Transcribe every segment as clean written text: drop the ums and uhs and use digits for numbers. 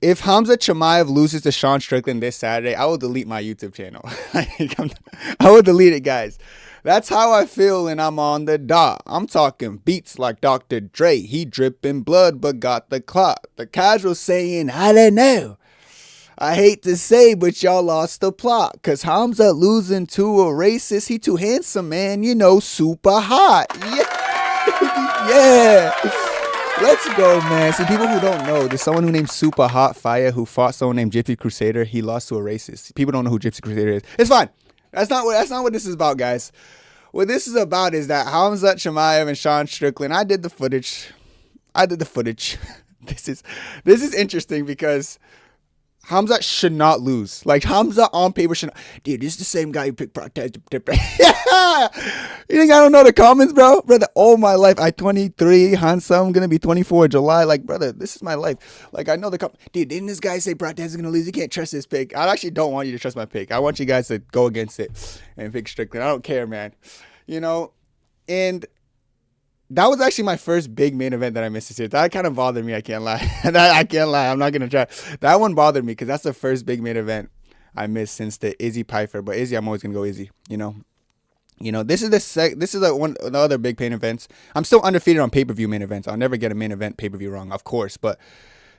if Khamzat Chimaev loses to Sean Strickland this Saturday, I will delete my YouTube channel. I will delete it, guys. That's how I feel, and I'm on the dot. I'm talking beats like Dr. Dre. He dripping blood, but got the clock. The casual saying, I don't know. I hate to say, but y'all lost the plot. Cause Khamzat losing to a racist. He too handsome, man. You know, super hot. Yeah. Yeah. Let's go, man. See, people who don't know, there's someone who named Super Hot Fire who fought someone named Gypsy Crusader. He lost to a racist. People don't know who Gypsy Crusader is. It's fine. That's not what this is about, guys. What this is about is that Khamzat Chimaev and Sean Strickland. I did the footage. This is interesting because Khamzat should not lose. Like, Khamzat on paper should not. Dude, this is the same guy who picked protest. Yeah! You think I don't know the comments, bro? Brother, all my life. I 23, handsome. I'm going to be 24 July. Like, brother, this is my life. Like, I know the comments. Dude, didn't this guy say protest is going to lose? You can't trust this pick. I actually don't want you to trust my pick. I want you guys to go against it and pick Strickland. I don't care, man. You know? And that was actually my first big main event that I missed this year. That kind of bothered me. I can't lie. I can't lie. I'm not going to try. That one bothered me because that's the first big main event I missed since the Izzy Piper. But Izzy, I'm always going to go Izzy, you know. This is one of the other big main events. I'm still undefeated on pay-per-view main events. I'll never get a main event pay-per-view wrong, of course. But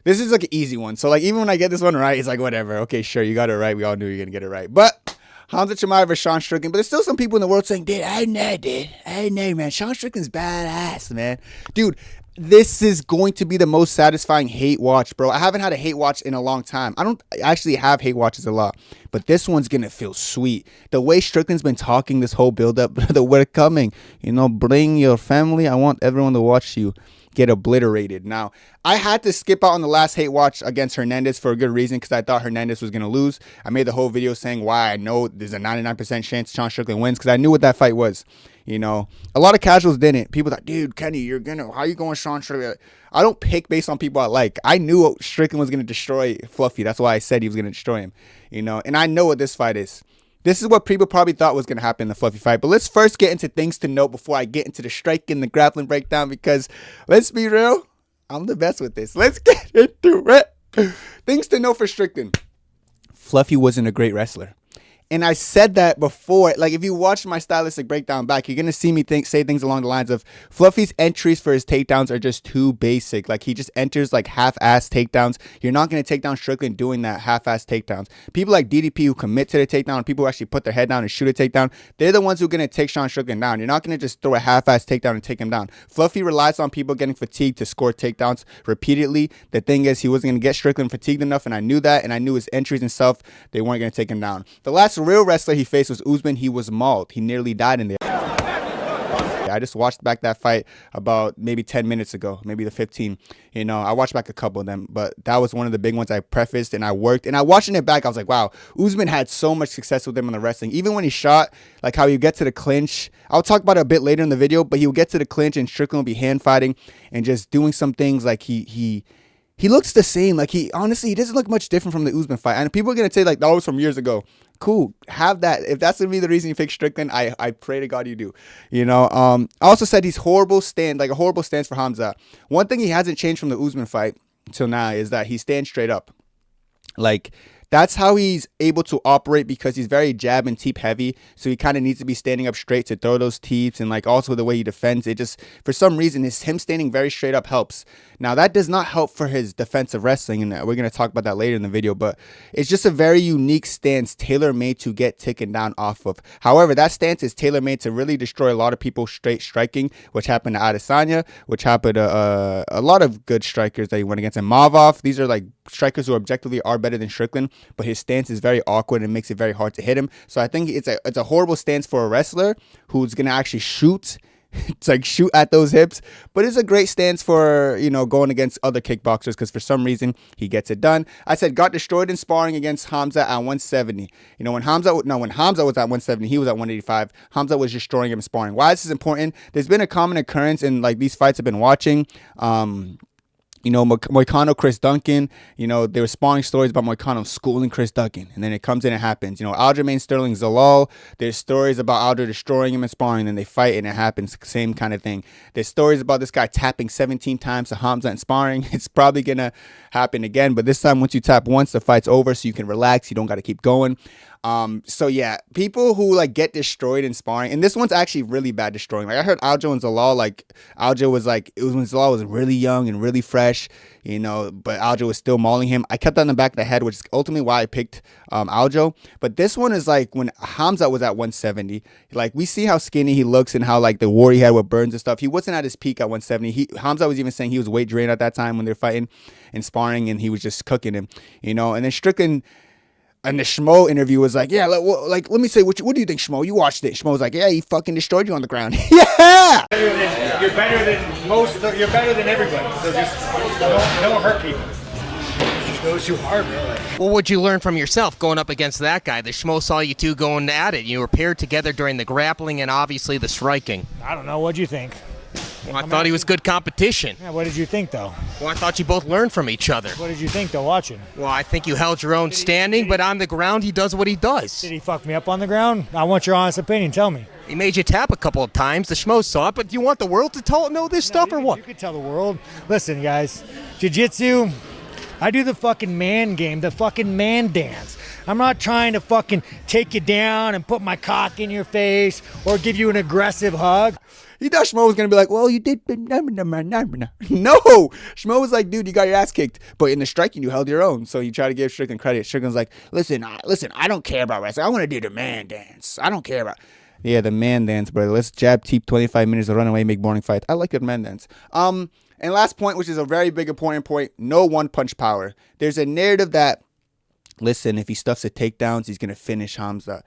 this is like an easy one. So like even when I get this one right, it's like whatever. Okay, sure, you got it right. We all knew you were going to get it right. But Khamzat Chimaev versus Sean Strickland. But there's still some people in the world saying, dude, I know, man. Sean Strickland's badass, man. Dude, this is going to be the most satisfying hate watch, bro. I haven't had a hate watch in a long time. I don't actually have hate watches a lot. But this one's going to feel sweet. The way Strickland's been talking this whole build-up, we're coming. You know, bring your family. I want everyone to watch you get obliterated. Now, I had to skip out on the last hate watch against Hernandez for a good reason because I thought Hernandez was going to lose. I made the whole video saying why I know there's a 99% chance Sean Strickland wins because I knew what that fight was. You know, a lot of casuals didn't. People thought, dude, Kenny, how are you going Sean Strickland? I don't pick based on people I like. I knew Strickland was going to destroy Fluffy. That's why I said he was going to destroy him. You know, and I know what this fight is. This is what people probably thought was going to happen in the Fluffy fight. But let's first get into things to note before I get into the strike and the grappling breakdown because let's be real, I'm the best with this. Let's get into it. Things to know for Strickland. Fluffy wasn't a great wrestler. And I said that before. Like, if you watch my stylistic breakdown back, you're going to see me say things along the lines of Fluffy's entries for his takedowns are just too basic. Like, he just enters, like, half-ass takedowns. You're not going to take down Strickland doing that half-ass takedowns. People like DDP who commit to the takedown, people who actually put their head down and shoot a takedown, they're the ones who are going to take Sean Strickland down. You're not going to just throw a half-ass takedown and take him down. Fluffy relies on people getting fatigued to score takedowns repeatedly. The thing is, he wasn't going to get Strickland fatigued enough, and I knew that, and I knew his entries and stuff, they weren't going to take him down. The last real wrestler he faced was Usman. He was mauled. He nearly died in there. I just watched back that fight about maybe 10 minutes ago, maybe the 15. You know, I watched back a couple of them, but that was one of the big ones I prefaced and I worked. And I watching it back, I was like, wow, Usman had so much success with him on the wrestling. Even when he shot, like how you get to the clinch. I'll talk about it a bit later in the video, but he would get to the clinch and Strickland will be hand fighting and just doing some things like he looks the same. Like he doesn't look much different from the Usman fight. And people are going to say like that was from years ago. Cool. Have that. If that's going to be the reason you pick Strickland, I pray to God you do. You know, I also said he's a horrible stance for Khamzat. One thing he hasn't changed from the Usman fight till now is that he stands straight up. Like, that's how he's able to operate because he's very jab and teep heavy. So he kind of needs to be standing up straight to throw those teeps. And like also the way he defends it, just for some reason, him standing very straight up helps. Now that does not help for his defensive wrestling. And we're going to talk about that later in the video. But it's just a very unique stance tailor-made to get taken down off of. However, that stance is tailor-made to really destroy a lot of people straight striking, which happened to Adesanya, which happened to a lot of good strikers that he went against. And Mavov, these are like strikers who objectively are better than Strickland. But his stance is very awkward and makes it very hard to hit him. So I think it's a horrible stance for a wrestler who's going to actually shoot. It's like shoot at those hips. But it's a great stance for, you know, going against other kickboxers because for some reason he gets it done. I said got destroyed in sparring against Khamzat at 170. You know, when Khamzat was at 170, he was at 185. Khamzat was destroying him in sparring. Why this is important? There's been a common occurrence in like these fights I've been watching. Moicano, Chris Duncan, they were spawning stories about Moicano schooling Chris Duncan. And then it comes in and happens. Aljamain Sterling Zalal, there's stories about Aljo destroying him and sparring, and they fight and it happens. Same kind of thing. There's stories about this guy tapping 17 times to Khamzat and sparring. It's probably going to happen again. But this time, once you tap once, the fight's over, so you can relax. You don't got to keep going. So yeah, people who get destroyed in sparring, and this one's actually really bad destroying. I heard Aljo and Zalal, Aljo was it was when Zalal was really young and really fresh, but Aljo was still mauling him. I kept that in the back of the head, which is ultimately why I picked Aljo. But this one is when Khamzat was at 170. We see how skinny he looks and how the war he had with Burns and stuff. He wasn't at his peak at 170. Khamzat was even saying he was weight drained at that time when they were fighting and sparring, and he was just cooking him, and then Strickland. And the Schmo interview was yeah, let me say, what do you think, Schmo? You watched it. Schmo was yeah, he fucking destroyed you on the ground. Yeah! You're better than most, you're better than everybody, so just don't hurt people. It just goes too hard, bro. What would you learn from yourself going up against that guy? The Schmo saw you two going at it. You were paired together during the grappling and obviously the striking. I don't know, what'd you think? Well, I thought he was good competition. Yeah, what did you think, though? Well, I thought you both learned from each other. What did you think, though, watching? Well, I think you held your own standing, but on the ground, he does what he does. Did he fuck me up on the ground? I want your honest opinion. Tell me. He made you tap a couple of times. The Schmo saw it, but do you want the world to know this stuff or what? You could tell the world. Listen, guys, jiu-jitsu, I do the fucking man game, the fucking man dance. I'm not trying to fucking take you down and put my cock in your face or give you an aggressive hug. He thought Schmo was going to be well, you did. No. Schmo was dude, you got your ass kicked. But in the striking, you held your own. So he tried to give Strickland credit. Strickland's listen, I don't care about wrestling. I want to do the man dance. I don't care about... Yeah, the man dance, brother. Let's jab, teep, 25 minutes to run away, make morning fight. I like the man dance. And last point, which is a very big important point, no one-punch power. There's a narrative that, listen, if he stuffs the takedowns, he's going to finish Khamzat.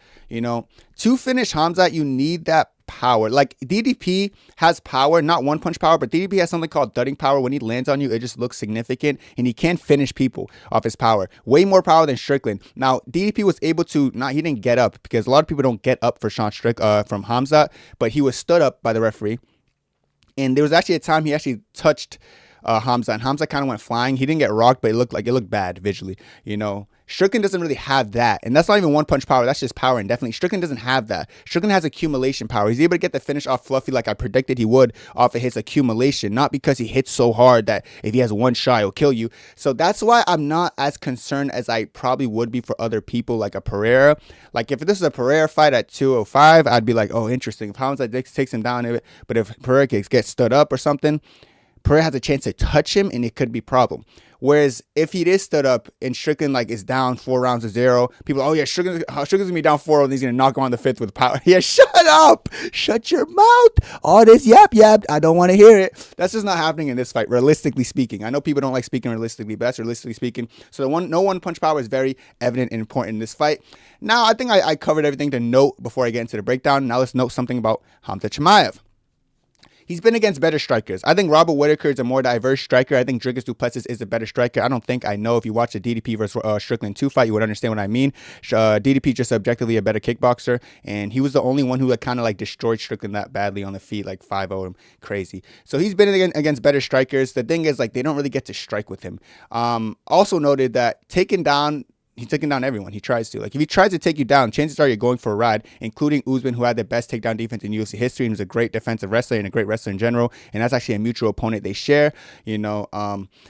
To finish Khamzat, you need that power. DDP has power, not one punch power, but DDP has something called thudding power. When he lands on you, it just looks significant, and he can finish people off his power. Way more power than Strickland. Now, DDP was able to, he didn't get up, because a lot of people don't get up for Sean Strickland from Khamzat, but he was stood up by the referee. And there was actually a time he actually touched Khamzat, and Khamzat kind of went flying. He didn't get rocked, but it looked bad visually, Strickland doesn't really have that, and that's not even one punch power. That's just power indefinitely. Strickland doesn't have that. Strickland has accumulation power. He's able to get the finish off Fluffy like I predicted he would off of his accumulation, not because he hits so hard that if he has one shot, he'll kill you. So that's why I'm not as concerned as I probably would be for other people like a Pereira. If this is a Pereira fight at 205, I'd be oh, interesting. If Khamzat takes him down, but if Pereira gets stood up or something, Pereira has a chance to touch him, and it could be a problem. Whereas if he is stood up and Strickland is down 4 rounds to 0, people oh yeah, Strickland's gonna be down 4 and he's gonna knock him on the 5th with power. Yeah, shut up, shut your mouth. All this yap, I don't want to hear it. That's just not happening in this fight, realistically speaking. I know people don't like speaking realistically, but that's realistically speaking. So no one punch power is very evident and important in this fight. Now I think I covered everything to note before I get into the breakdown. Now let's note something about Khamzat Chimaev. He's been against better strikers. I think Robert Whittaker is a more diverse striker. I think Dricus Du Plessis is a better striker. I know if you watch the DDP versus Strickland 2 fight, you would understand what I mean. DDP just objectively a better kickboxer, and he was the only one who kind of destroyed Strickland that badly on the feet, 5-0 him. Crazy. So he's been against better strikers. The thing is, they don't really get to strike with him. Also noted that he's taking down everyone. He tries to. If he tries to take you down, chances are you're going for a ride, including Usman, who had the best takedown defense in UFC history and was a great defensive wrestler and a great wrestler in general. And that's actually a mutual opponent they share,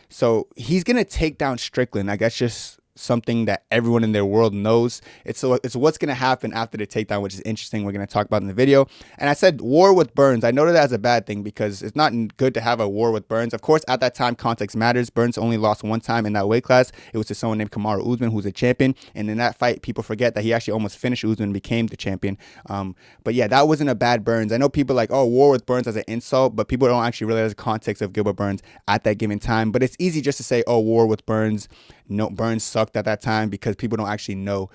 So he's going to take down Strickland. That's just something that everyone in their world knows. It's what's going to happen after the takedown, which is interesting. We're going to talk about in the video. And I said war with Burns. I noted that as a bad thing because it's not good to have a war with Burns. Of course, at that time, context matters. Burns only lost one time in that weight class. It was to someone named Kamaru Usman, who's a champion. And in that fight, people forget that he actually almost finished Usman and became the champion. But yeah, that wasn't a bad Burns. I know people war with Burns as an insult, but people don't actually realize the context of Gilbert Burns at that given time. But it's easy just to say, war with Burns. No, Burns sucked at that time because people don't actually know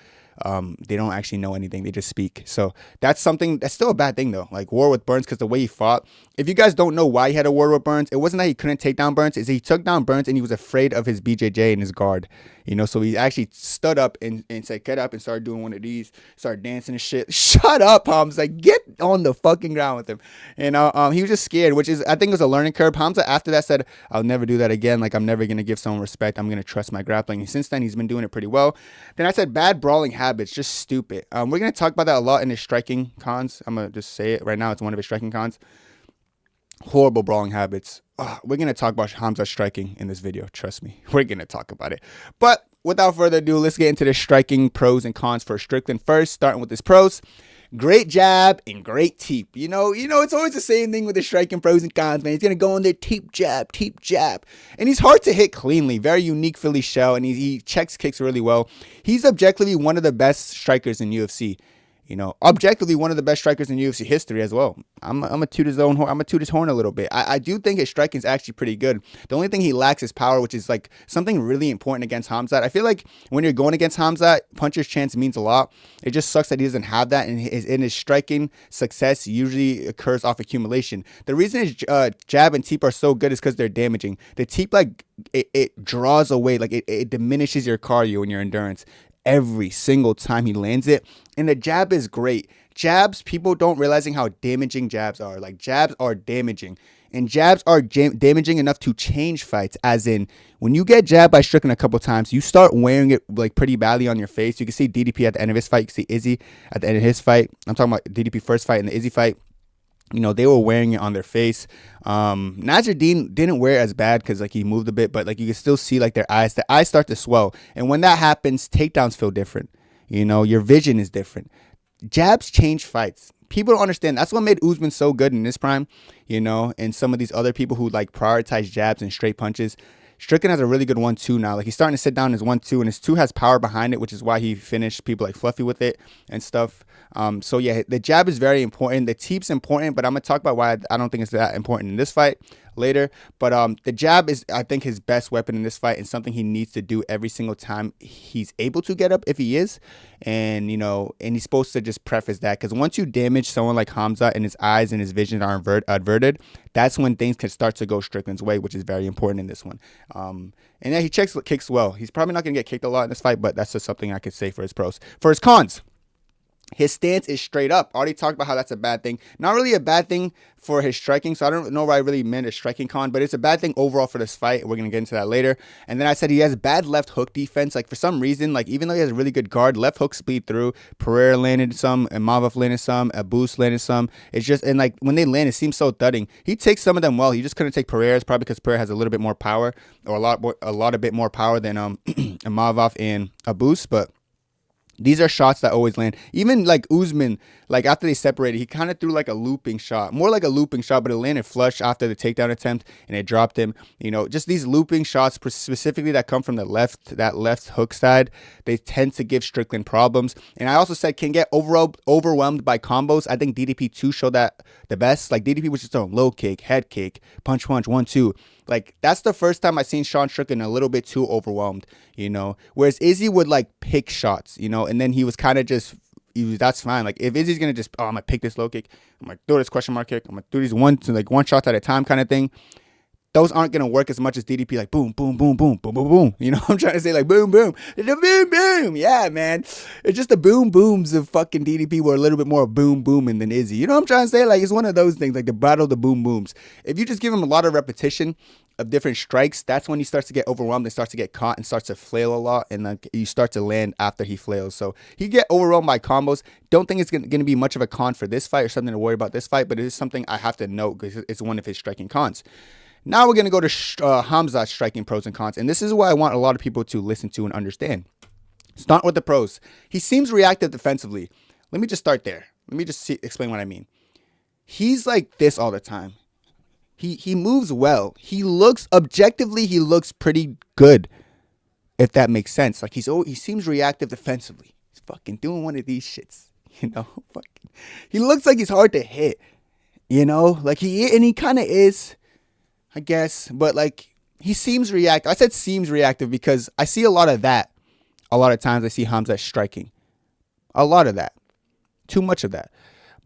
They don't actually know anything. They just speak. So that's something that's still a bad thing though. Like war with Burns, because the way he fought. If you guys don't know why he had a war with Burns, it wasn't that he couldn't take down Burns. It's he took down Burns and he was afraid of his BJJ and his guard. So he actually stood up and said, get up, and started doing one of these, started dancing and shit. Shut up, Hamza. Get on the fucking ground with him. And he was just scared, which is, I think, was a learning curve. Hamza after that said, I'll never do that again. Like, I'm never going to give someone respect. I'm going to trust my grappling. And since then, he's been doing it pretty well. Then I said, bad brawling habits, just stupid. We're going to talk about that a lot in his striking cons. I'm going to just say it right now. It's one of his striking cons. Horrible brawling habits. We're going to talk about Hamza striking in this video. Trust me. We're going to talk about it. But without further ado, let's get into the striking pros and cons for Strickland first, starting with his pros. Great jab and great teep. It's always the same thing with the striking pros and cons, man. He's going to go in there, teep, jab. And he's hard to hit cleanly. Very unique Philly shell, and he checks kicks really well. He's objectively one of the best strikers in UFC. Objectively one of the best strikers in UFC history as well. I'm a toot his own horn. I'm a toot his horn a little bit. I do think his striking is actually pretty good. The only thing he lacks is power, which is like something really important against Khamzat. I feel like when you're going against Khamzat, puncher's chance means a lot. It just sucks that he doesn't have that, and his striking success usually occurs off accumulation. The reason his jab and teep are so good is because they're damaging. The teep, like, it draws away, like it diminishes your cardio and your endurance every single time he lands it. And the jab is great. Jabs, people don't realizing how damaging jabs are. Like, jabs are damaging. And jabs are damaging enough to change fights. As in, when you get jabbed by Strickland a couple times, you start wearing it like pretty badly on your face. You can see DDP at the end of his fight. You can see Izzy at the end of his fight. I'm talking about DDP first fight and the Izzy fight. They were wearing it on their face. Nasruddin didn't wear it as bad because, like, he moved a bit, but, like, you can still see, like, the eyes start to swell. And when that happens, takedowns feel different. Your vision is different. Jabs change fights. People don't understand. That's what made Usman so good in this prime, and some of these other people who, like, prioritize jabs and straight punches. Strickland has a really good 1-2 now. Like, he's starting to sit down his 1-2, and his 2 has power behind it, which is why he finished people like Fluffy with it and stuff. So yeah, the jab is very important. The teep's important, but I'm gonna talk about why I don't think it's that important in this fight later. But the jab is, I think, his best weapon in this fight, and something he needs to do every single time he's able to get up, if he is. And and he's supposed to just preface that, because once you damage someone like Khamzat and his eyes and his vision are averted, that's when things can start to go Strickland's way, which is very important in this one. And then he kicks well. He's probably not gonna get kicked a lot in this fight, but that's just something I could say for his pros. For his cons, his stance is straight up. Already talked about how that's a bad thing. Not really a bad thing for his striking, so I don't know why I really meant a striking con, but it's a bad thing overall for this fight. We're going to get into that later. And then I said he has bad left hook defense. Like, for some reason, like, even though he has a really good guard, left hooks bleed through. Pereira landed some, and Mavov landed some, Abus landed some. It's just, and like, when they land, it seems so thudding. He takes some of them well. He just couldn't take Pereira's, probably because Pereira has a little bit more power, or a bit more power than Mavov and Abus, but these are shots that always land. Even like Usman, like, after they separated, he kind of threw like a looping shot. More like a looping shot, but it landed flush after the takedown attempt, and it dropped him. Just these looping shots, specifically that come from that left hook side, they tend to give Strickland problems. And I also said can get overwhelmed by combos. I think DDP 2 showed that the best. Like, DDP was just throwing low kick, head kick, punch, 1-2. Like, that's the first time I've seen Sean Strickland a little bit too overwhelmed, Whereas Izzy would, like, pick shots, and then he was kind of just, that's fine. Like, if Izzy's going to just, I'm going to pick this low kick, I'm going to throw this question mark kick, I'm going to do these one shots at a time kind of thing, those aren't going to work as much as DDP, like, boom, boom, boom, boom, boom, boom, boom. I'm trying to say, like, boom, boom. The boom, boom. Yeah, man. It's just the boom, booms of fucking DDP were a little bit more boom, booming than Izzy. You know what I'm trying to say? Like, it's one of those things, like the battle of the boom, booms. If you just give him a lot of repetition of different strikes, that's when he starts to get overwhelmed and starts to get caught and starts to flail a lot, and like, you start to land after he flails. So he get overwhelmed by combos. Don't think it's going to be much of a con for this fight or something to worry about this fight, but it is something I have to note because it's one of his striking cons. Now we're going to go to Khamzat's striking pros and cons, and this is what I want a lot of people to listen to and understand. Start with the pros. He seems reactive defensively. Let me just start there. Let me just explain what I mean. He's like this all the time. He moves well. He looks pretty good, if that makes sense. Like, he seems reactive defensively. He's fucking doing one of these shits, He looks like he's hard to hit, Like, he kind of is, I guess, but like, he seems reactive. I said seems reactive because I see a lot of that. A lot of times I see Khamzat striking. A lot of that. Too much of that.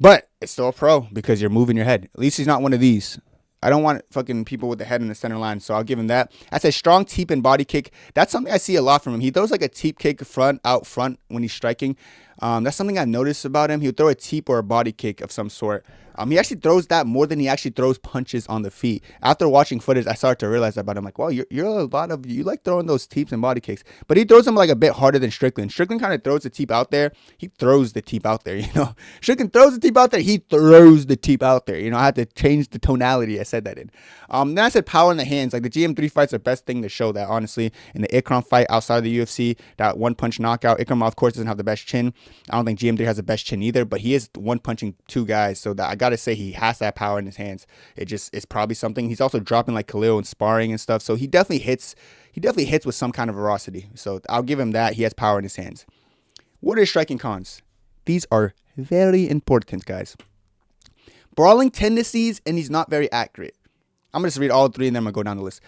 But it's still a pro because you're moving your head. At least he's not one of these. I don't want fucking people with the head in the center line, so I'll give him that. I said strong teep and body kick. That's something I see a lot from him. He throws like a teep kick out front when he's striking. That's something I've noticed about him. He'll throw a teep or a body kick of some sort. He actually throws that more than he actually throws punches on the feet. After watching footage, I started to realize that about him. Like, well, you like throwing those teeps and body kicks. But he throws them like a bit harder than Strickland. Strickland kind of throws the teep out there. He throws the teep out there, you know. Strickland throws the teep out there. He throws the teep out there. You know, I had to change the tonality I said that in. Then I said power in the hands. Like the GM3 fight's the best thing to show that, honestly. In the Ikram fight outside of the UFC, that one-punch knockout. Ikram, of course, doesn't have the best chin. I don't think GM3 has the best chin either, but he is one-punching two guys. So that I got to say he has that power in his hands. It's probably something. He's also dropping like Khalil and sparring and stuff. So he definitely hits with some kind of ferocity. So I'll give him that. He has power in his hands. What are his striking cons? These are very important, guys. Brawling tendencies, and he's not very accurate. I'm going to just read all three and then I'm going to go down the list.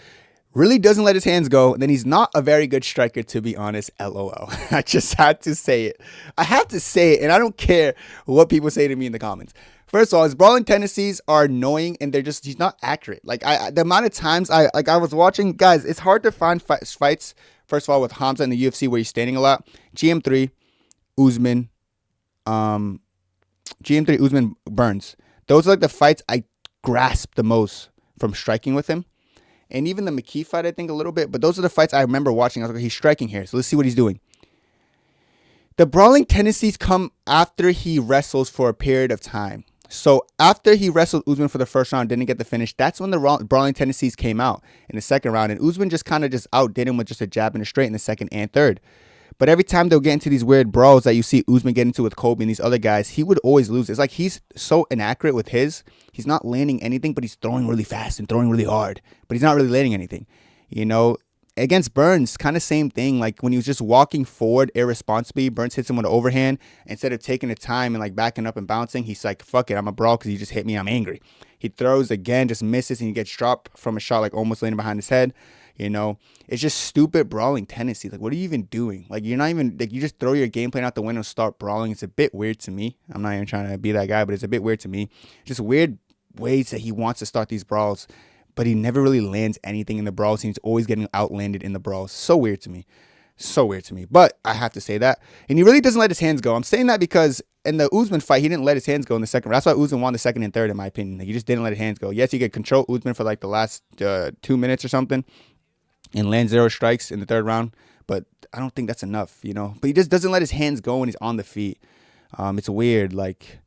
Really doesn't let his hands go. And then he's not a very good striker, to be honest. LOL. I just had to say it. I have to say it, and I don't care what people say to me in the comments. First of all, his brawling tendencies are annoying, and he's not accurate. Like, the amount of times I was watching, guys, it's hard to find fights, first of all, with Khamzat in the UFC where he's standing a lot. GM3, Usman, Burns. Those are like the fights I grasp the most from striking with him. And even the McKee fight, I think, a little bit. But those are the fights I remember watching. I was like, he's striking here. So let's see what he's doing. The brawling tendencies come after he wrestles for a period of time. So after he wrestled Usman for the first round, didn't get the finish, that's when the brawling tendencies came out in the second round. And Usman just kind of outdid him with just a jab and a straight in the second and third. But every time they'll get into these weird brawls that you see Usman get into with Colby and these other guys, he would always lose. It's like he's so inaccurate with his. He's not landing anything, but he's throwing really fast and throwing really hard. But he's not really landing anything. You know, against Burns, kind of same thing. Like when he was just walking forward irresponsibly, Burns hits him with an overhand. Instead of taking the time and like backing up and bouncing, he's like, fuck it, I'm a brawl because you just hit me, I'm angry. He throws again, just misses, and he gets dropped from a shot like almost landing behind his head. You know, it's just stupid brawling tendency. Like, what are you even doing? Like, you're not even, like, you just throw your game plan out the window and start brawling. It's a bit weird to me. I'm not even trying to be that guy, but it's a bit weird to me. Just weird ways that he wants to start these brawls, but he never really lands anything in the brawls. He's always getting outlanded in the brawls. So weird to me. So weird to me. But I have to say that. And he really doesn't let his hands go. I'm saying that because in the Usman fight, he didn't let his hands go in the second. That's why Usman won the second and third, in my opinion. Like, he just didn't let his hands go. Yes, he could control Usman for like the last 2 minutes or something and land 0 strikes in the third round. But I don't think that's enough, you know. But he just doesn't let his hands go when he's on the feet. It's weird. Like,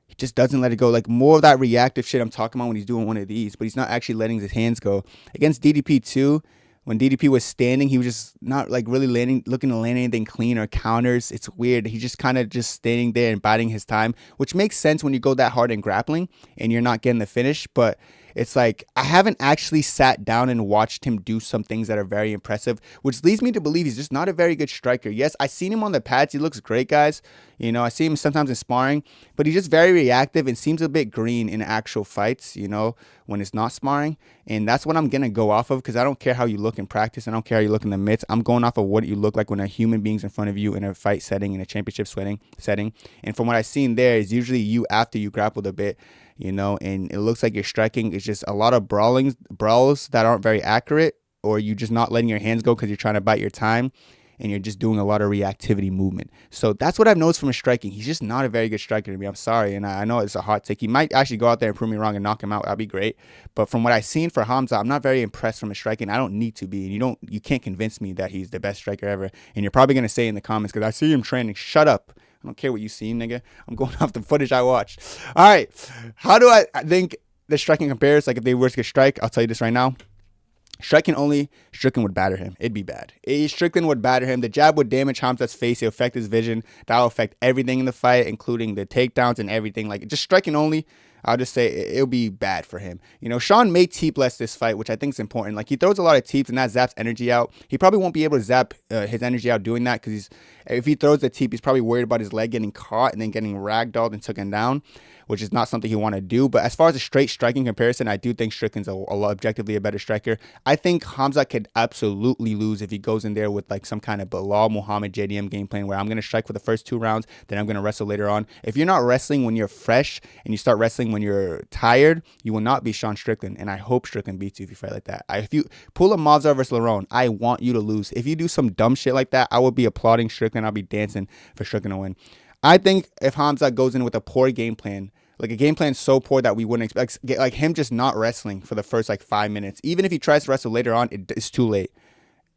he just doesn't let it go. Like, more of that reactive shit I'm talking about when he's doing one of these. But he's not actually letting his hands go. Against DDP too, when DDP was standing, he was just not like really looking to land anything clean or counters. It's weird. He's just kind of just standing there and biding his time, which makes sense when you go that hard in grappling and you're not getting the finish. But it's like, I haven't actually sat down and watched him do some things that are very impressive, which leads me to believe he's just not a very good striker. Yes, I've seen him on the pads. He looks great, guys. You know, I see him sometimes in sparring, but he's just very reactive and seems a bit green in actual fights, you know, when it's not sparring. And that's what I'm going to go off of, because I don't care how you look in practice. I don't care how you look in the mitts. I'm going off of what you look like when a human being's in front of you in a fight setting, in a championship setting. And from what I've seen there is usually you after you grappled a bit, you know, and it looks like your striking is just a lot of brawls that aren't very accurate, or you just not letting your hands go because you're trying to bite your time, and you're just doing a lot of reactivity movement. So that's what I've noticed from his striking. He's just not a very good striker to me. I'm sorry, and I know it's a hot take. He might actually go out there and prove me wrong and knock him out. That'd be great. But from what I've seen for Khamzat, I'm not very impressed from his striking. I don't need to be. And you can't convince me that he's the best striker ever. And you're probably going to say in the comments, because I see him training. Shut up. I don't care what you see, nigga. I'm going off the footage I watched. All right. How do I think the striking compares? Like, if they were to strike, I'll tell you this right now. Striking only, Strickland would batter him. It'd be bad. Strickland would batter him. The jab would damage Khamzat's face. It would affect his vision. That will affect everything in the fight, including the takedowns and everything. Like, just striking only, I'll just say it'll be bad for him. Sean may teep less this fight, which I think is important. Like, he throws a lot of teeps and that zaps energy out. He probably won't be able to zap his energy out doing that, because if he throws the teep, he's probably worried about his leg getting caught and then getting ragdolled and taken down, which is not something he want to do. But as far as a straight striking comparison, I do think Strickland's objectively a better striker. I think Khamzat could absolutely lose if he goes in there with like some kind of Bilal Muhammad JDM game plan where I'm going to strike for the first 2 rounds, then I'm going to wrestle later on. If you're not wrestling when you're fresh and you start wrestling when you're tired, you will not be Sean Strickland. And I hope Strickland beats you if you fight like that. If you pull a Movzar versus Lerone, I want you to lose. If you do some dumb shit like that, I will be applauding Strickland. I'll be dancing for Strickland to win. I think if Khamzat goes in with a poor game plan, like a game plan so poor that we wouldn't expect, like him just not wrestling for the first like 5 minutes, even if he tries to wrestle later on, it's too late.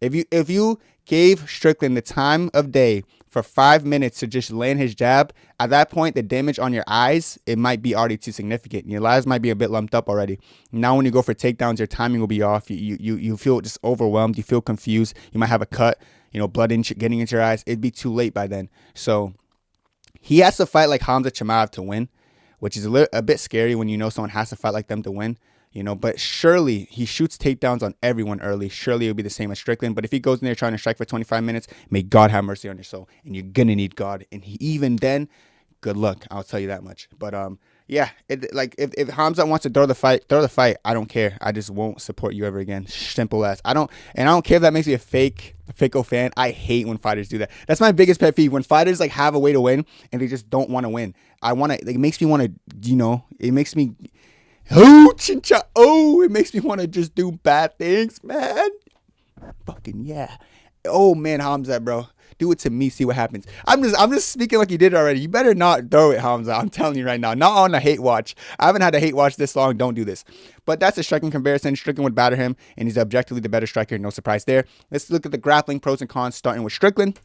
If you gave Strickland the time of day for 5 minutes to just land his jab, at that point, the damage on your eyes, it might be already too significant. Your eyes might be a bit lumped up already. Now, when you go for takedowns, your timing will be off. You feel just overwhelmed. You feel confused. You might have a cut, blood getting into your eyes. It'd be too late by then. So he has to fight like Khamzat Chimaev to win, which is a bit scary when someone has to fight like them to win. But surely he shoots takedowns on everyone early. Surely it'll be the same as Strickland. But if he goes in there trying to strike for 25 minutes, may God have mercy on your soul. And you're going to need God. And even then, good luck. I'll tell you that much. But yeah, if Khamzat wants to throw the fight. I don't care. I just won't support you ever again. Simple as. I don't care if that makes me a fickle fan. I hate when fighters do that. That's my biggest pet peeve. When fighters like have a way to win and they just don't want to win. It makes me want to, it makes me, it makes me want to just do bad things, man. Fucking yeah. Oh man, Khamzat, bro. Do it to me, see what happens. I'm just speaking like you did already. You better not throw it, Khamzat. I'm telling you right now. Not on a hate watch. I haven't had a hate watch this long. Don't do this. But that's a striking comparison. Strickland would batter him, and he's objectively the better striker. No surprise there. Let's look at the grappling pros and cons, starting with Strickland.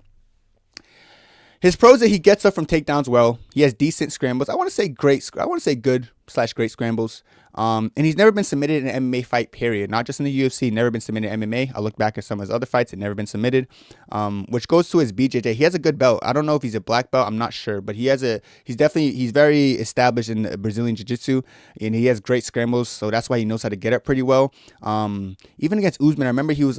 His pros that he gets up from takedowns well. He has decent scrambles. I want to say good/great scrambles. And he's never been submitted in an MMA fight, period. Not just in the UFC, never been submitted in MMA. I look back at some of his other fights and never been submitted, which goes to his BJJ. He has a good belt. I don't know if he's a black belt. I'm not sure, but he's very established in Brazilian Jiu-Jitsu, and he has great scrambles, so that's why he knows how to get up pretty well. Even against Usman, I remember he was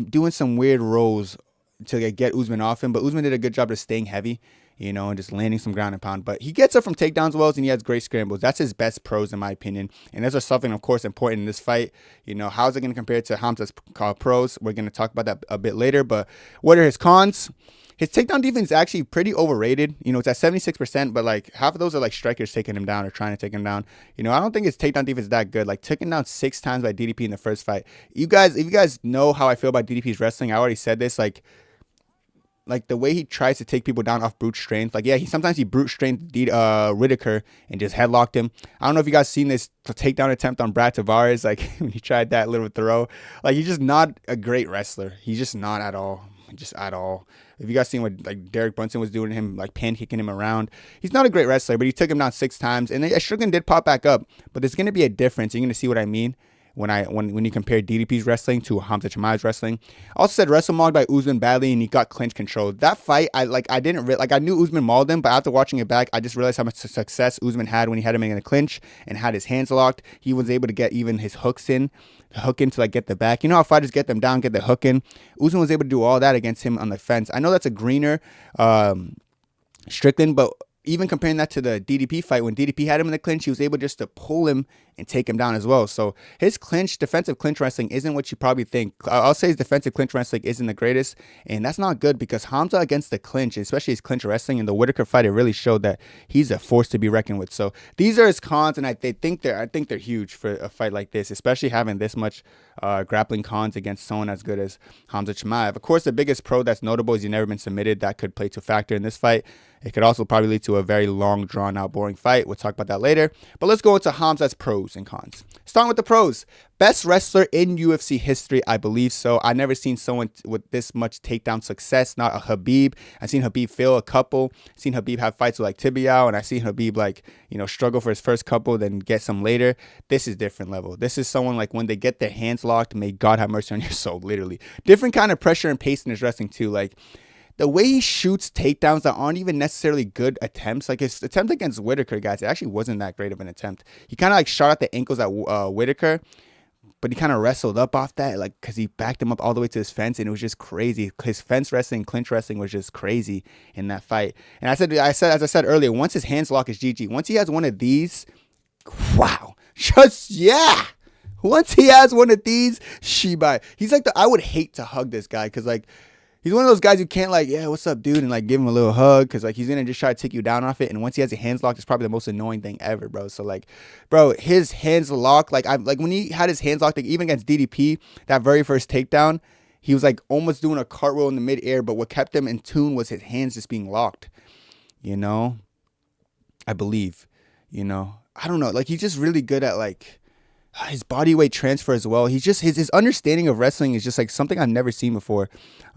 doing some weird rolls to get Usman off him, but Usman did a good job of staying heavy, and just landing some ground and pound. But he gets up from takedowns well, and he has great scrambles. That's his best pros, in my opinion. And those are something, of course, important in this fight. How's it going to compare to Khamzat's pros? We're going to talk about that a bit later. But what are his cons? His takedown defense is actually pretty overrated. It's at 76%, but like half of those are like strikers taking him down or trying to take him down. I don't think his takedown defense is that good. Like, taken down 6 times by DDP in the first fight. If you guys know how I feel about DDP's wrestling, I already said this. Like the way he tries to take people down off brute strength. Like, yeah, sometimes he brute strength Whitaker and just headlocked him. I don't know if you guys seen this takedown attempt on Brad Tavares, like when he tried that little throw. Like, he's just not a great wrestler. He's just not at all. Just at all. If you guys seen what like Derek Brunson was doing to him, like pancaking him around, he's not a great wrestler, but he took him down 6 times. And Strickland did pop back up, but there's gonna be a difference. You're gonna see what I mean when you compare DDP's wrestling to Khamzat Chimaev's wrestling. Also said wrestle mauled by Usman badly, and he got clinch control. That fight, I knew Usman mauled him, but after watching it back, I just realized how much success Usman had when he had him in the clinch and had his hands locked. He was able to get even his hooks in, to like get the back. You know how fighters get them down, get the hook in. Usman was able to do all that against him on the fence. I know that's a greener Strickland, but even comparing that to the DDP fight, when DDP had him in the clinch, he was able just to pull him and take him down as well. So his defensive clinch wrestling isn't what you probably think. I'll say his defensive clinch wrestling isn't the greatest, and that's not good because Khamzat against the clinch, especially his clinch wrestling, and the Whitaker fight, it really showed that he's a force to be reckoned with. So these are his cons, and I think they're huge for a fight like this, especially having this much grappling cons against someone as good as Khamzat Chimaev. Of course, the biggest pro that's notable is he's never been submitted. That could play to factor in this fight. It could also probably lead to a very long, drawn-out, boring fight. We'll talk about that later. But let's go into Khamzat's pros and cons. Starting with the pros. Best wrestler in UFC history, I believe so. I've never seen someone with this much takedown success. Not a Khabib. I've seen Khabib fail a couple. I've seen Khabib have fights with like Tibiao, and I've seen Khabib struggle for his first couple, then get some later. This is different level. This is someone like when they get their hands locked, may God have mercy on your soul, literally. Different kind of pressure and pace in his wrestling too. Like, the way he shoots takedowns that aren't even necessarily good attempts. Like his attempt against Whitaker, guys, it actually wasn't that great of an attempt. He kind of like shot at the ankles at Whitaker, but he kind of wrestled up off that, like, because he backed him up all the way to his fence, and it was just crazy. His fence wrestling, clinch wrestling was just crazy in that fight. And as I said earlier, once his hands lock, is GG. Once he has one of these, wow, just yeah. Once he has one of these, Shibai. He's like I would hate to hug this guy because like he's one of those guys who can't like, yeah, what's up, dude, and like give him a little hug because like he's gonna just try to take you down off it. And once he has his hands locked, it's probably the most annoying thing ever, bro. So like, bro, his hands locked, like when he had his hands locked, like, even against DDP, that very first takedown, he was like almost doing a cartwheel in the midair, but what kept him in tune was his hands just being locked. You know, I believe. You know, I don't know, like he's just really good at like his body weight transfer as well. He's just his understanding of wrestling is just like something I've never seen before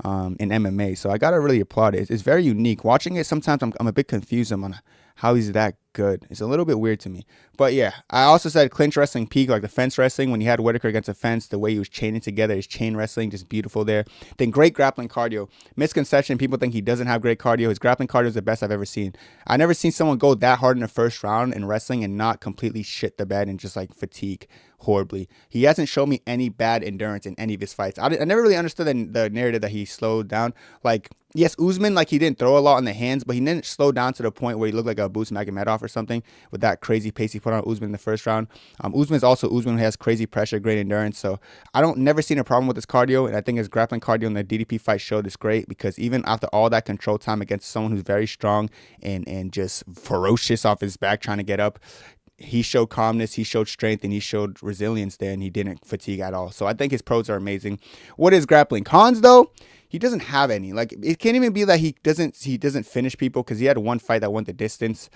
in MMA. So I gotta really applaud it. It's very unique. Watching it, sometimes I'm a bit confused on how he's that good. It's a little bit weird to me. But yeah, I also said clinch wrestling peak, like the fence wrestling when he had Whitaker against the fence, the way he was chaining together, his chain wrestling, just beautiful there. Then great grappling cardio. Misconception, people think he doesn't have great cardio. His grappling cardio is the best I've ever seen. I've never seen someone go that hard in the first round in wrestling and not completely shit the bed and just like fatigue horribly. He hasn't shown me any bad endurance in any of his fights. I never really understood the narrative that he slowed down. Like, yes, Usman, like he didn't throw a lot in the hands, but he didn't slow down to the point where he looked like a Abus Magomedov or something with that crazy pace he put on Usman in the first round. Usman who has crazy pressure, great endurance. So I don't never seen a problem with his cardio, and I think his grappling cardio in the DDP fight showed this great because even after all that control time against someone who's very strong and just ferocious off his back trying to get up, he showed calmness, he showed strength, and he showed resilience there, and he didn't fatigue at all. So I think his pros are amazing. What is grappling? Cons, though, he doesn't have any. Like, it can't even be that he doesn't finish people because he had one fight that went the distance.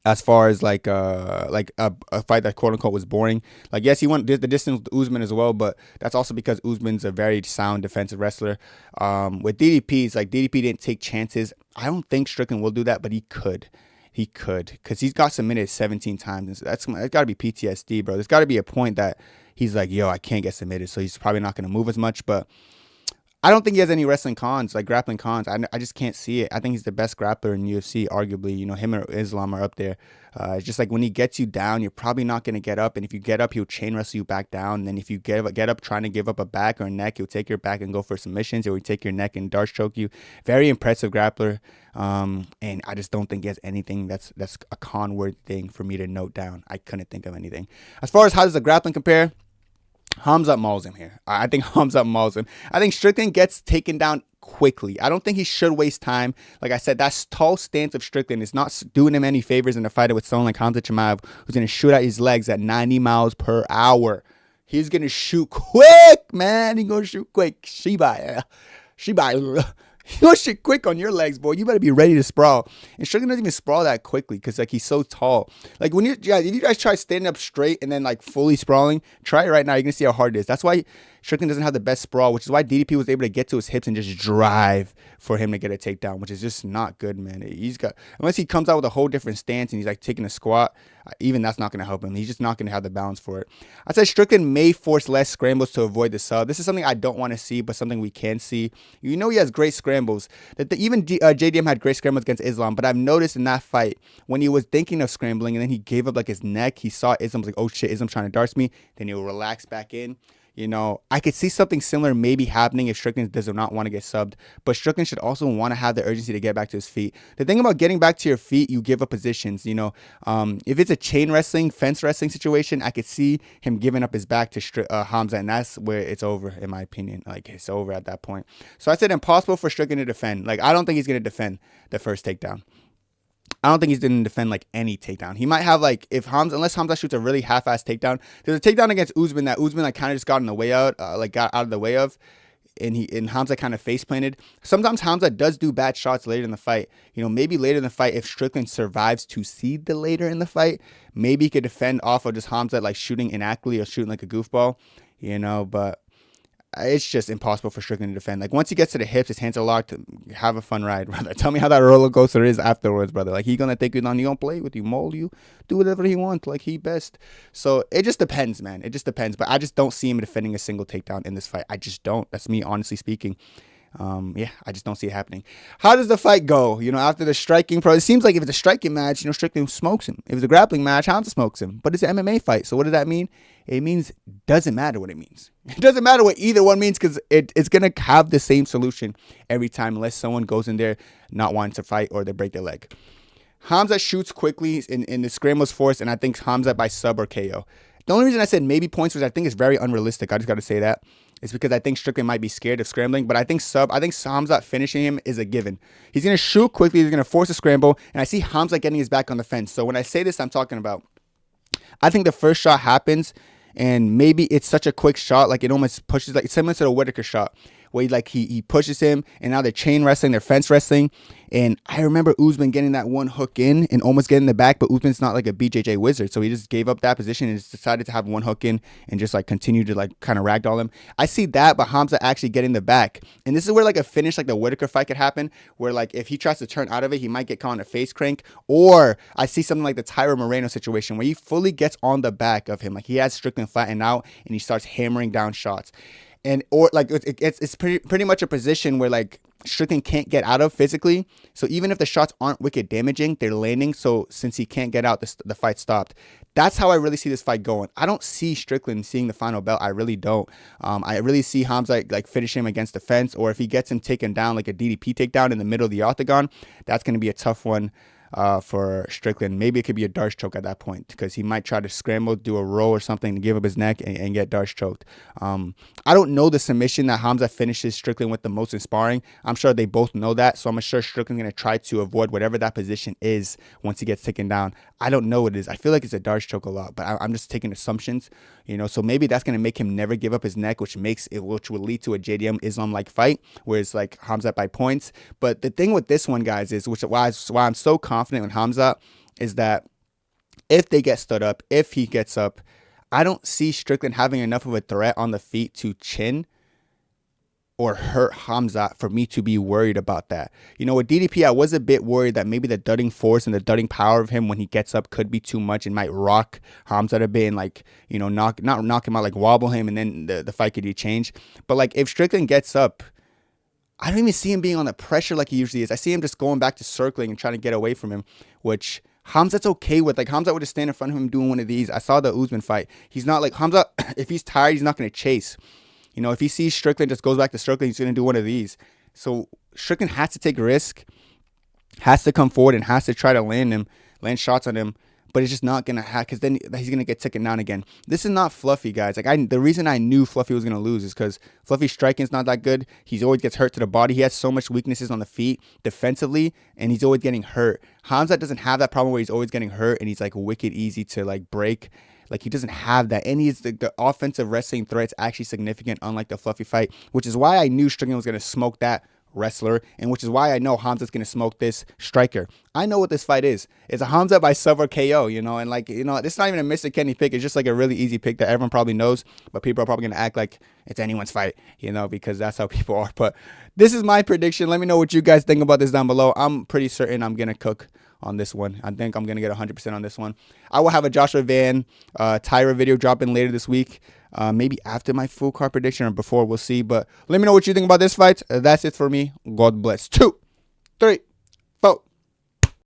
As far as like a fight that quote unquote was boring. Like, yes, he went the distance with Usman as well, but that's also because Usman's a very sound defensive wrestler. With DDPs, like DDP didn't take chances. I don't think Strickland will do that, but he could. He could, because he's got submitted 17 times. And so that's got to be PTSD, bro. There's got to be a point that he's like, yo, I can't get submitted. So he's probably not going to move as much. But I don't think he has any wrestling cons, like grappling cons. I just can't see it. I think he's the best grappler in UFC, arguably. You know, him or Islam are up there. It's just like when he gets you down, you're probably not going to get up. And if you get up, he'll chain wrestle you back down. And then if you get up trying to give up a back or a neck, he'll take your back and go for submissions, or he'll take your neck and dart choke you. Very impressive grappler. And I just don't think he has anything that's a con-worthy thing for me to note down. I couldn't think of anything. As far as how does the grappling compare, Khamzat mauls him here. I think Khamzat mauls him. I think Strickland gets taken down quickly. I don't think he should waste time. Like I said, that tall stance of Strickland is not doing him any favors in a fight with someone like Khamzat Chimaev, who's going to shoot at his legs at 90 miles per hour. He's going to shoot quick, man. He's going to shoot quick. Shibai. You'll shit quick on your legs, boy. You better be ready to sprawl. And Strickland doesn't even sprawl that quickly because like he's so tall. Like when if you guys try standing up straight and then like fully sprawling, try it right now. You're gonna see how hard it is. That's why Strickland doesn't have the best sprawl, which is why DDP was able to get to his hips and just drive for him to get a takedown, which is just not good, man. Unless he comes out with a whole different stance and he's like taking a squat, even that's not going to help him. He's just not going to have the balance for it. I said Strickland may force less scrambles to avoid the sub. This is something I don't want to see, but something we can see. You know he has great scrambles. Even JDM had great scrambles against Islam, but I've noticed in that fight, when he was thinking of scrambling and then he gave up like his neck, he saw Islam's like, oh shit, Islam trying to darts me. Then he'll relax back in. You know, I could see something similar maybe happening if Strickland does not want to get subbed. But Strickland should also want to have the urgency to get back to his feet. The thing about getting back to your feet, you give up positions. You know, if it's a chain wrestling, fence wrestling situation, I could see him giving up his back to Khamzat, and that's where it's over, in my opinion. Like, it's over at that point. So I said impossible for Strickland to defend. Like, I don't think he's going to defend the first takedown. I don't think he's going to defend like any takedown. He might have like unless Khamzat shoots a really half-assed takedown. There's a takedown against Usman that Usman like kind of just got in the way out, got out of the way of, and Khamzat kind of face planted. Sometimes Khamzat does do bad shots later in the fight. You know, maybe later in the fight if Strickland survives to see the later in the fight, maybe he could defend off of just Khamzat like shooting inaccurately or shooting like a goofball. You know, but it's just impossible for Strickland to defend. Like, once he gets to the hips, his hands are locked. Have a fun ride, brother. Tell me how that roller coaster is afterwards, brother. Like, he gonna take you down. He gonna play with you, mold you, do whatever he wants, like he best. So it just depends, man. It just depends. But I just don't see him defending a single takedown in this fight. I just don't. That's me honestly speaking. Yeah, I just don't see it happening. How does the fight go? After the striking, it seems like if it's a striking match, Strickland smokes him. If it's a grappling match, Hamza smokes him. But it's an MMA fight. So what does that mean? It means doesn't matter what it means. It doesn't matter what either one means because it's going to have the same solution every time unless someone goes in there not wanting to fight or they break their leg. Hamza shoots quickly in the scrambles forced, and I think Hamza by sub or KO. The only reason I said maybe points was I think it's very unrealistic. I just got to say that. It's because I think Strickland might be scared of scrambling, but I think Khamzat finishing him is a given. He's going to shoot quickly, he's going to force a scramble, and I see Khamzat getting his back on the fence. So when I say this, I'm talking about, I think the first shot happens, and maybe it's such a quick shot, like it almost pushes, like it's similar to the Whitaker shot, where he pushes him, and now they're chain wrestling, they're fence wrestling. And I remember Usman getting that one hook in and almost getting the back, but Usman's not like a BJJ wizard, so he just gave up that position and just decided to have one hook in and just like continue to like kind of ragdoll him. I see that, but Hamza actually getting the back. And this is where like a finish like the Whitaker fight could happen, where like if he tries to turn out of it, he might get caught in a face crank. Or I see something like the Tyra Moreno situation where he fully gets on the back of him. Like he has Strickland flattened out and he starts hammering down shots. And or like it's pretty much a position where like Strickland can't get out of physically. So even if the shots aren't wicked damaging, they're landing. So since he can't get out, the fight stopped. That's how I really see this fight going. I don't see Strickland seeing the final belt. I really don't. I really see Hamza like finish him against the fence, or if he gets him taken down like a DDP takedown in the middle of the octagon, that's going to be a tough one. For Strickland. Maybe it could be a Darce choke at that point because he might try to scramble, do a roll or something to give up his neck and get Darce choked. I don't know the submission that Hamza finishes Strickland with the most in sparring. I'm sure they both know that, so I'm sure Strickland's going to try to avoid whatever that position is once he gets taken down. I don't know what it is. I feel like it's a Darce choke a lot, but I'm just taking assumptions, so maybe that's going to make him never give up his neck, which will lead to a JDM Islam-like fight, where it's like Hamza by points. But the thing with this one, guys, is why I'm so confident in Hamza is that if they get stood up, if he gets up, I don't see Strickland having enough of a threat on the feet to chin or hurt Hamza for me to be worried about that. With DDP, I was a bit worried that maybe the dudding force and the dudding power of him when he gets up could be too much and might rock Hamza a bit and like, not knock him out, like wobble him, and then the fight could be changed. But like if Strickland gets up, I don't even see him being on the pressure like he usually is. I see him just going back to circling and trying to get away from him, which Hamza's okay with. Like Hamza would just stand in front of him doing one of these. I saw the Usman fight. He's not like Hamza. If he's tired, he's not going to chase. If he sees Strickland just goes back to circling, he's going to do one of these. So Strickland has to take a risk, has to come forward and has to try to land shots on him. But it's just not going to happen because then he's going to get taken down again. This is not Fluffy, guys. The reason I knew Fluffy was going to lose is because Fluffy's striking is not that good. He always gets hurt to the body. He has so much weaknesses on the feet defensively, and he's always getting hurt. Hamza doesn't have that problem where he's always getting hurt, and he's like wicked easy to like break. Like he doesn't have that. And he's the offensive wrestling threat's actually significant, unlike the Fluffy fight, which is why I knew Strickland was going to smoke that wrestler, and which is why I know Hamza's going to smoke this striker. I know what this fight is. It's a Hamza by sub or KO, and like, it's not even a Mr. Kenny pick. It's just like a really easy pick that everyone probably knows, but people are probably going to act like it's anyone's fight, because that's how people are. But this is my prediction. Let me know what you guys think about this down below. I'm pretty certain I'm going to cook on this one. I think I'm going to get 100% on this one. I will have a Joshua Van Tyra video dropping later this week. Maybe after my full card prediction or before, we'll see. But let me know what you think about this fight. That's it for me. God bless. 2, 3.